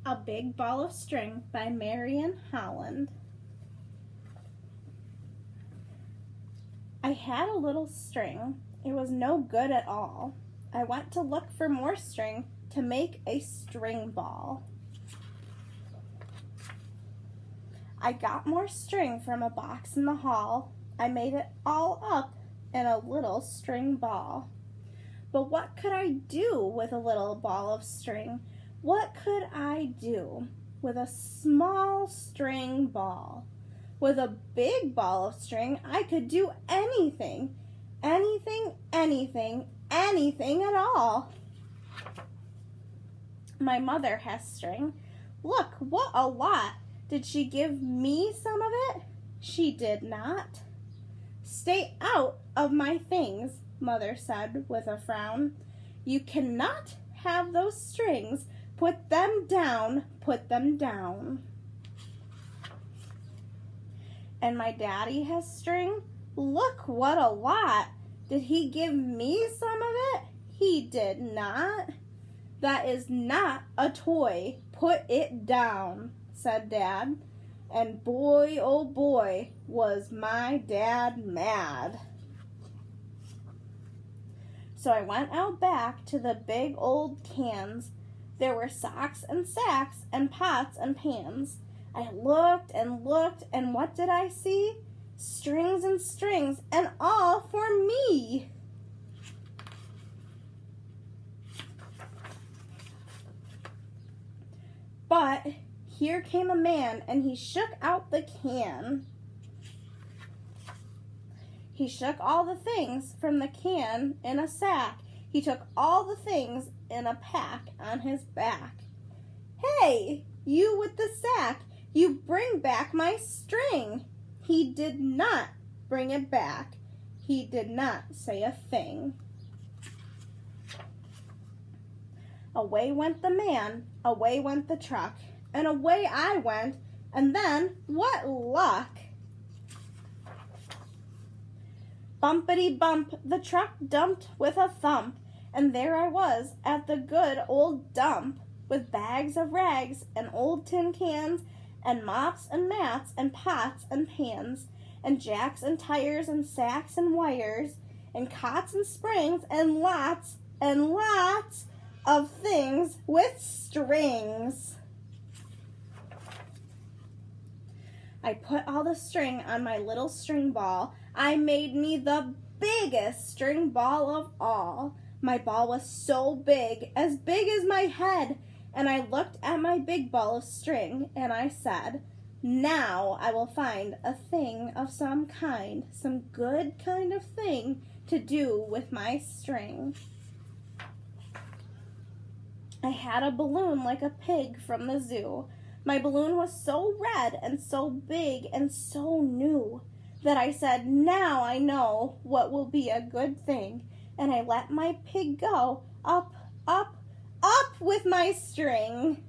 A Big Ball of String by Marion Holland. I had a little string. It was no good at all. I went to look for more string to make a string ball. I got more string from a box in the hall. I made it all up in a little string ball. But what could I do with a little ball of string? What could I do with a small string ball? With a big ball of string, I could do anything. Anything, anything, anything at all. My mother has string. Look, what a lot. Did she give me some of it? She did not. Stay out of my things, Mother said with a frown. You cannot have those strings. Put them down, put them down. And my daddy has string. Look, what a lot. Did he give me some of it? He did not. That is not a toy. Put it down, said Dad. And boy, oh boy, was my dad mad. So I went out back to the big old cans. There were socks and sacks and pots and pans. I looked, and what did I see? Strings and strings, and all for me. But here came a man, and he shook out the can. He shook all the things from the can in a sack. He took all the things in a pack on his back. Hey, you with the sack, you bring back my string. He did not bring it back. He did not say a thing. Away went the man, away went the truck, and away I went, and then what luck! Bumpity bump, the truck dumped with a thump, and there I was at the good old dump, with bags of rags and old tin cans, and mops and mats and pots and pans, and jacks and tires and sacks and wires, and cots and springs, and lots of things with strings. I put all the string on my little string ball. I made me the biggest string ball of all. My ball was so big as my head, and I looked at my big ball of string, and I said, now I will find a thing of some kind, some good kind of thing to do with my string. I had a balloon like a pig from the zoo. My balloon was so red and so big and so new that I said, now I know what will be a good thing. And I let my pig go up, up, up with my string.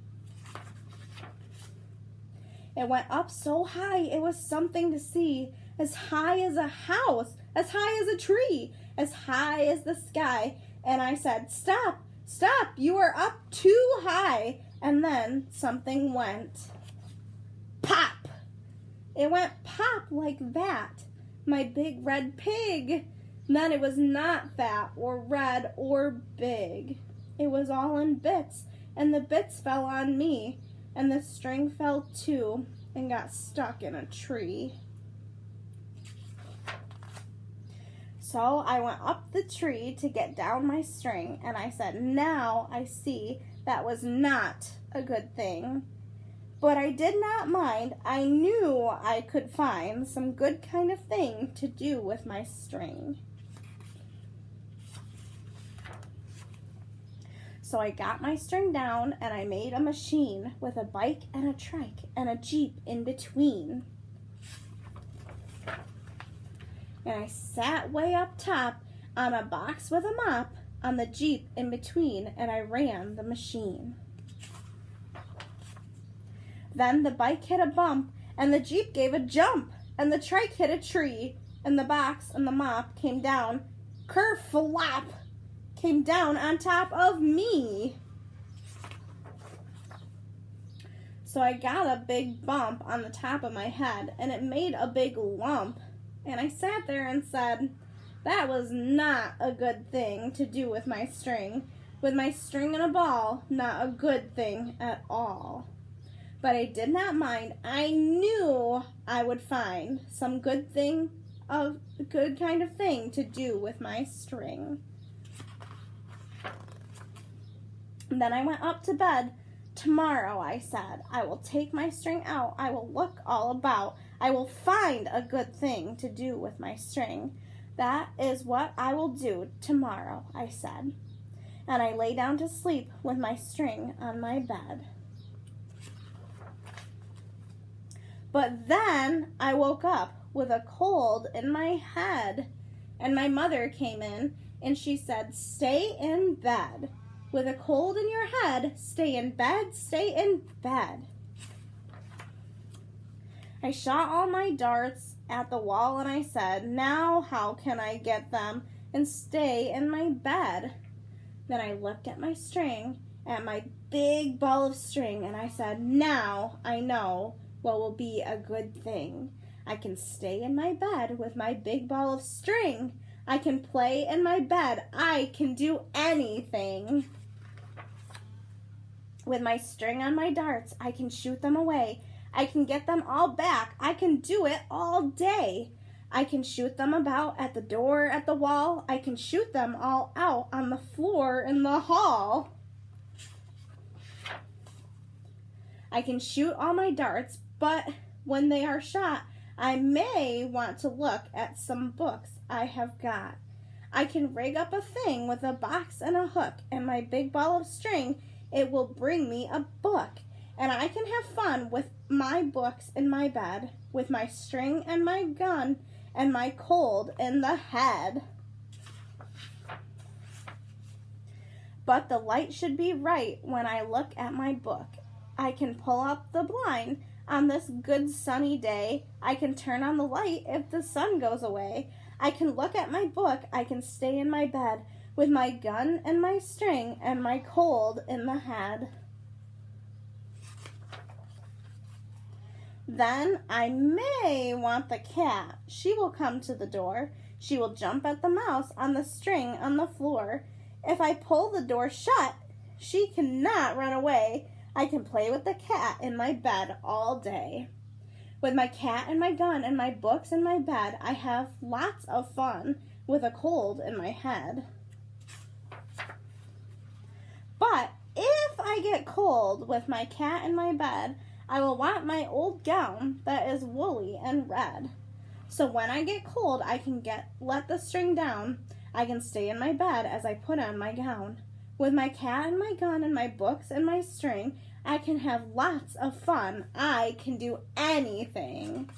It went up so high, it was something to see. As high as a house, as high as a tree, as high as the sky. And I said, stop, stop, you are up too high. And then something went pop. It went pop like that. My big red pig. Then it was not fat or red or big. It was all in bits, and the bits fell on me, and the string fell too, and got stuck in a tree. So I went up the tree to get down my string, and I said, now I see that was not a good thing. But I did not mind. I knew I could find some good kind of thing to do with my string. So I got my string down, and I made a machine with a bike and a trike and a Jeep in between. And I sat way up top on a box with a mop on the Jeep in between, and I ran the machine. Then the bike hit a bump, and the Jeep gave a jump, and the trike hit a tree, and the box and the mop came down, kerflop, came down on top of me. So I got a big bump on the top of my head, and it made a big lump. And I sat there and said, that was not a good thing to do with my string. With my string and a ball, not a good thing at all. But I did not mind. I knew I would find some good kind of thing to do with my string. And then I went up to bed. Tomorrow, I said, I will take my string out. I will look all about. I will find a good thing to do with my string. That is what I will do tomorrow, I said. And I lay down to sleep with my string on my bed. But then I woke up with a cold in my head. And my mother came in and she said, stay in bed. With a cold in your head, stay in bed, stay in bed. I shot all my darts at the wall and I said, now how can I get them and stay in my bed? Then I looked at my string, at my big ball of string, and I said, now I know what will be a good thing. I can stay in my bed with my big ball of string. I can play in my bed. I can do anything. With my string on my darts, I can shoot them away. I can get them all back. I can do it all day. I can shoot them about at the door, at the wall. I can shoot them all out on the floor in the hall. I can shoot all my darts, but when they are shot, I may want to look at some books I have got. I can rig up a thing with a box and a hook and my big ball of string. It will bring me a book, and I can have fun with my books in my bed, with my string and my gun and my cold in the head. But the light should be right when I look at my book. I can pull up the blind on this good sunny day. I can turn on the light if the sun goes away. I can look at my book. I can stay in my bed with my gun and my string and my cold in the head. Then I may want the cat. She will come to the door. She will jump at the mouse on the string on the floor. If I pull the door shut, she cannot run away. I can play with the cat in my bed all day. With my cat and my gun and my books in my bed, I have lots of fun with a cold in my head. But if I get cold with my cat in my bed, I will want my old gown that is woolly and red. So when I get cold, I can let the string down. I can stay in my bed as I put on my gown. With my cat and my gun and my books and my string, I can have lots of fun. I can do anything.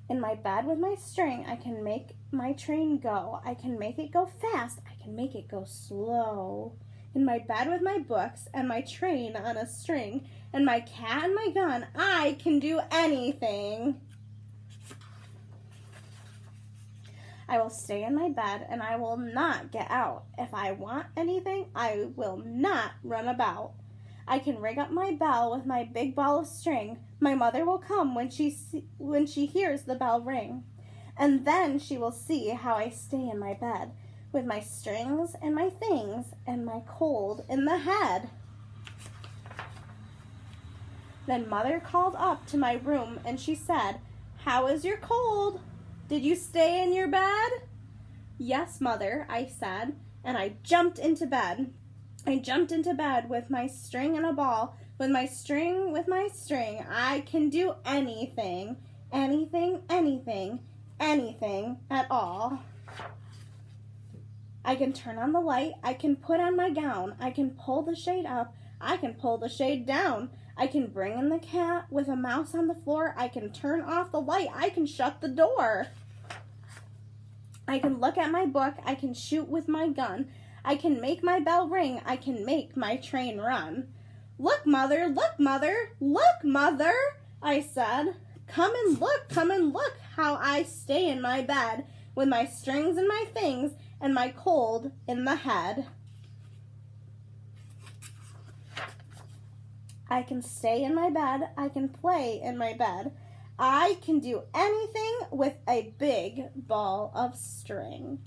In my bed with my string, I can make my train go. I can make it go fast. I can make it go slow. In my bed with my books and my train on a string and my cat and my gun, I can do anything. I will stay in my bed and I will not get out. If I want anything, I will not run about. I can rig up my bell with my big ball of string. My mother will come when she hears the bell ring. And then she will see how I stay in my bed with my strings and my things and my cold in the head. Then Mother called up to my room and she said, "How is your cold? Did you stay in your bed?" "Yes, Mother," I said, and I jumped into bed. I jumped into bed with my string and a ball, with my string. I can do anything, anything, anything, anything at all. I can turn on the light, I can put on my gown, I can pull the shade up, I can pull the shade down, I can bring in the cat with a mouse on the floor, I can turn off the light, I can shut the door. I can look at my book, I can shoot with my gun, I can make my bell ring, I can make my train run. Look, Mother, look, Mother, look, Mother," I said. Come and look how I stay in my bed with my strings and my things and my cold in the head." I can stay in my bed. I can play in my bed. I can do anything with a big ball of string.